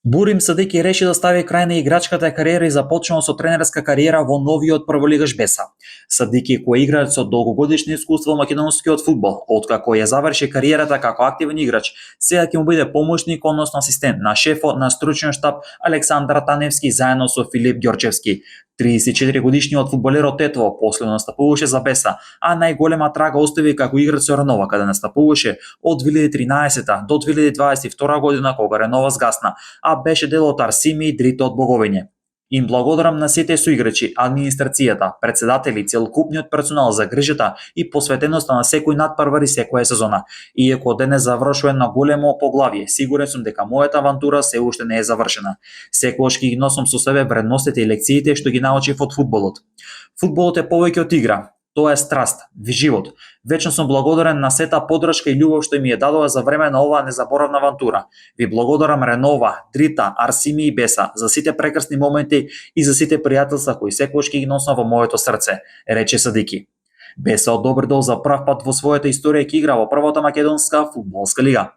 Бурим Садики реши да стави крај на играчката кариера и започнал со тренерска кариера во новиот прволигаш Беса. Садики, кој е играч со долгогодишно искуство во македонскиот фудбал, откако ја заврши кариерата како активен играч, сега ќе му биде помошник, односно асистент на шефот на стручен штаб Александар Таневски заедно со Филип Ѓорчевски. 34 годишниот фудбалерот Тетво последно настапуваше за Беса, а најголема трага остави како играч со Ренова, каде настапуваше од 2013 до 2022 година кога Ренова згасна, а беше дел од Арсими и Дрито од Боговиње. Им благодарам на сите соиграчи, администрацијата, председатели, целокупниот персонал за грижата и посветеноста на секој надпревар и секоја сезона. Иако денес завршувам на големо поглавје, сигурен сум дека мојата авантура се уште не е завршена. Секогаш ќе ги носам со себе вредностите и лекциите што ги научив од фудбалот. Фудбалот е повеќе од игра. Тоа е страст, живот. Вечно сум благодарен на сета подршка и љубов што ми ја дадоа за време на оваа незаборавна авантура. Ви благодарам Ренова, Дрита, Арсими и Беса за сите прекрасни моменти и за сите пријателства кои секогаш ќе ги носам во моето срце, рече Садики. Беса од Добридол за прв пат во својата историја ќе игра во првата македонска фудбалска лига.